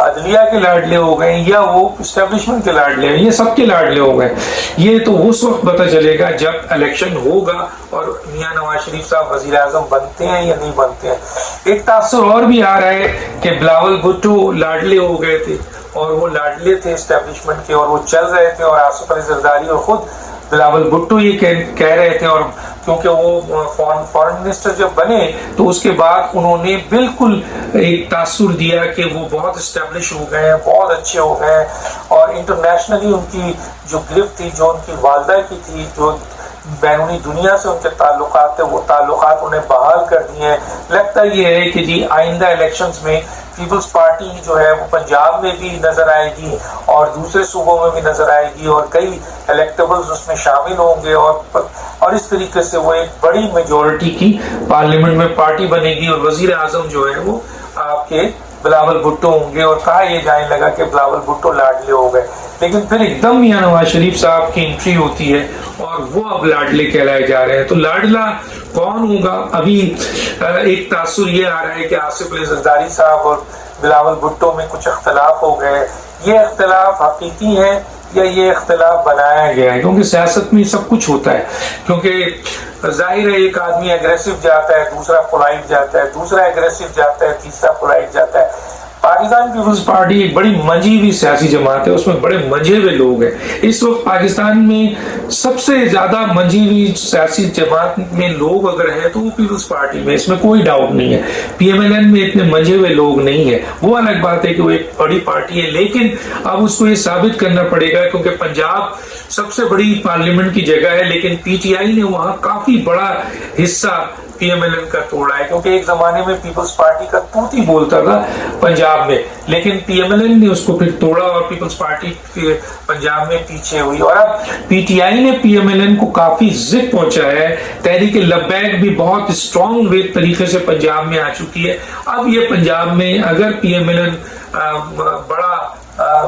عدلیہ کے لاڈلے ہو گئے یا وہ اسٹیبلشمنٹ کے لاڈلے ہیں، یہ سب کے لاڈلے ہو گئے. یہ تو اس وقت پتہ چلے گا جب الیکشن ہوگا اور میاں نواز شریف صاحب وزیر اعظم بنتے ہیں یا نہیں بنتے ہیں. ایک تاثر اور بھی آ رہا ہے کہ بلاول بھٹو لاڈلے ہو گئے تھے اور وہ لاڈلے تھے اسٹیبلشمنٹ کے اور وہ چل رہے تھے، اور آصف علی زرداری اور خود بلاول بھٹو یہ کہہ رہے تھے، اور کیونکہ وہ فارن منسٹر جب بنے تو اس کے بعد انہوں نے بالکل ایک تاثر دیا کہ وہ بہت اسٹیبلش ہو گئے ہیں، بہت اچھے ہو گئے ہیں، اور انٹرنیشنلی ان کی جو گرفت تھی، جو ان کی والدہ کی تھی، جو بیرونی دنیا سے ان کے تعلقات تھے، وہ تعلقات انہیں بحال کر دیے ہیں. لگتا یہ ہے کہ جی آئندہ الیکشنز میں پیپلز پارٹی جو ہے وہ پنجاب میں بھی نظر آئے گی اور دوسرے صوبوں میں بھی نظر آئے گی، اور کئی الیکٹیبلز اس میں شامل ہوں گے، اور اس طریقے سے وہ ایک بڑی میجورٹی کی پارلیمنٹ میں پارٹی بنے گی، اور وزیر اعظم جو ہے وہ آپ کے بلاول بھٹو ہوں گے. اور کہا یہ جانے لگا کہ بلاول بھٹو لاڈلے ہو گئے، لیکن پھر ایک دم میاں نواز شریف صاحب کی انٹری ہوتی ہے اور وہ اب لاڈلے کہلائے جا رہے ہیں. تو لاڈلا کون ہوگا؟ ابھی ایک تاثر یہ آ رہا ہے کہ آصف علی زرداری صاحب اور بلاول بھٹو میں کچھ اختلاف ہو گئے. یہ اختلاف حقیقی ہے یا یہ اختلاف بنایا گیا ہے؟ کیونکہ سیاست میں سب کچھ ہوتا ہے، کیونکہ ظاہر ہے ایک آدمی اگریسو جاتا ہے، دوسرا پولائٹ جاتا ہے، دوسرا اگریسو جاتا ہے، تیسرا پولائٹ جاتا ہے. پاکستان پیپلز پارٹی ایک بڑی منجھی ہوئی سیاسی جماعت ہے، اس میں بڑے منجھے ہوئے لوگ ہیں. اس وقت پاکستان میں سب سے زیادہ منجھی ہوئی سیاسی جماعت میں لوگ اگر ہیں تو وہ پیپلز پارٹی میں، اس میں کوئی ڈاؤٹ نہیں ہے. پی ایم ایل این میں اتنے منجھے ہوئے لوگ نہیں ہیں. وہ الگ بات ہے کہ وہ ایک بڑی پارٹی ہے، لیکن اب اس کو یہ ثابت کرنا پڑے گا، کیونکہ پنجاب سب سے بڑی پارلیمنٹ کی جگہ ہے، لیکن پی ٹی آئی نے وہاں کافی بڑا حصہ پی ایم ایل این کا توڑا ہے، کیونکہ ایک زمانے میں پیپلز پارٹی کا توت ہی بولتا تھا پنجاب میں، لیکن پی ایم ایل این نے اس کو پھر توڑا اور پیپلز پارٹی پنجاب میں پیچھے ہوئی. اور اب پی ٹی آئی نے پی ایم ایل این کو کافی ضد پہنچایا ہے. تحریک لبیک بھی بہت اسٹرانگ طریقے سے پنجاب میں آ چکی ہے. اب یہ پنجاب میں اگر پی ایم ایل این بڑا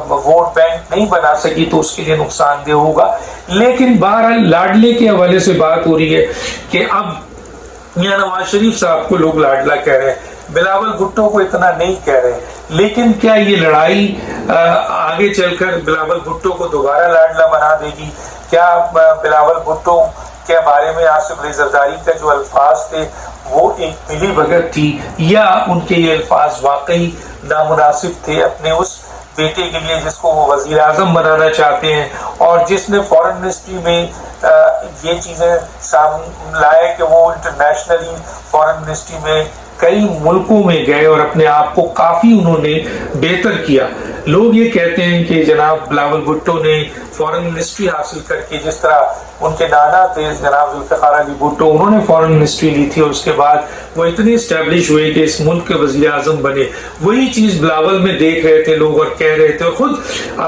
ووٹ بینک نہیں بنا سکی تو اس کے لیے نقصان دہ ہوگا. لیکن بہرحال لاڈلے کے حوالے سے بات ہو رہی ہے کہ اب میاں نواز شریف صاحب کو لوگ لاڈلا کہہ رہے ہیں، بلاول بھٹو کو اتنا نہیں کہہ رہے. لیکن کیا یہ لڑائی آگے چل کر بلاول بھٹو کو دوبارہ لاڈلا بنا دے گی؟ کیا بلاول بھٹو کے بارے میں آصف علی زرداری کا جو الفاظ تھے وہ ایک ملی بھگت تھی، یا ان کے یہ الفاظ واقعی نامناسب تھے اپنے اس بیٹے کے لیے جس کو وہ وزیر اعظم بنانا چاہتے ہیں، اور جس نے فورن منسٹری میں یہ چیزیں سامنے لائے کہ وہ انٹرنیشنلی فورن منسٹری میں کئی ملکوں میں گئے اور اپنے آپ کو کافی انہوں نے بہتر کیا. لوگ یہ کہتے ہیں کہ جناب بلاول بھٹو نے فورن منسٹری حاصل کر کے، جس طرح ان کے نانا تھے جناب ذوالفقار علی بھٹو، انہوں نے فورن منسٹری لی تھی اور اس کے بعد وہ اتنے اسٹیبلش ہوئے کہ اس ملک کے وزیر اعظم بنے. وہی چیز بلاول میں دیکھ رہے تھے لوگ اور کہہ رہے تھے، اور خود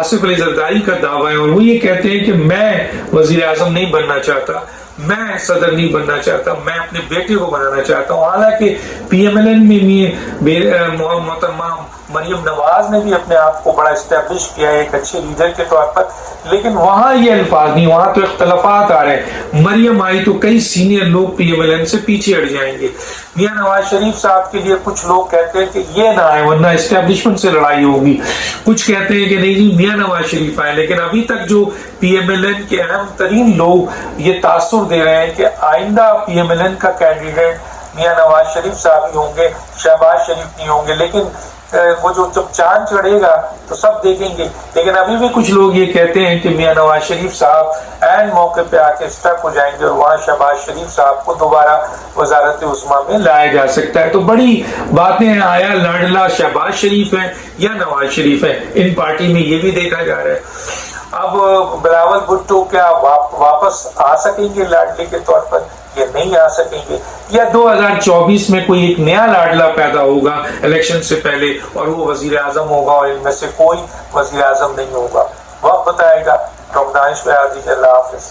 آصف علی زرداری کا دعویٰ ہے اور وہ یہ کہتے ہیں کہ میں وزیر اعظم نہیں بننا چاہتا، میں صدر نہیں بننا چاہتا، میں اپنے بیٹے کو بنانا چاہتا ہوں. حالانکہ پی ایم ایل این میں محترمہ مریم نواز نے بھی اپنے آپ کو بڑا اسٹیبلش کیا ہے ایک اچھے لیڈر کے طور پر، لیکن وہاں یہ الفاظ نہیں، وہاں تو اختلافات آ رہے ہیں. مریم آئی تو کئی سینئر لوگ پی ایم ایل این سے پیچھے ہٹ جائیں گے. میاں نواز شریف صاحب کے لیے کچھ لوگ کہتے ہیں کہ یہ نہ آئے ورنہ اسٹیبلشمنٹ سے لڑائی ہوگی. کچھ کہتے ہیں کہ نہیں جی میاں نواز شریف آئے. لیکن ابھی تک جو پی ایم ایل این کے اہم ترین لوگ یہ تاثر دے رہے ہیں کہ آئندہ پی ایم ایل این کا کینڈیڈیٹ میاں نواز شریف صاحب ہی ہوں گے، شہباز شریف نہیں ہوں گے. لیکن وہ جو جب چاند چڑھے گا تو سب دیکھیں گے. لیکن ابھی بھی کچھ لوگ یہ کہتے ہیں کہ میاں نواز شریف صاحب عین موقع پہ آ کے اسٹک ہو جائیں گے اور وہاں شہباز شریف صاحب کو دوبارہ وزارت عظمیٰ میں لایا جا سکتا ہے. تو بڑی باتیں ہیں، آیا لاڈلا شہباز شریف ہے یا نواز شریف ہے، ان پارٹی میں یہ بھی دیکھا جا رہا ہے. اب بلاول بھٹو کیا واپس آ سکیں گے لاڈلے کے طور پر یا نہیں آ سکیں گے، یا 2024 میں کوئی ایک نیا لاڈلا پیدا ہوگا الیکشن سے پہلے اور وہ وزیر اعظم ہوگا اور ان میں سے کوئی وزیر اعظم نہیں ہوگا؟ وقت بتائے گا. ڈاکٹر دانش بھائی، اللہ حافظ.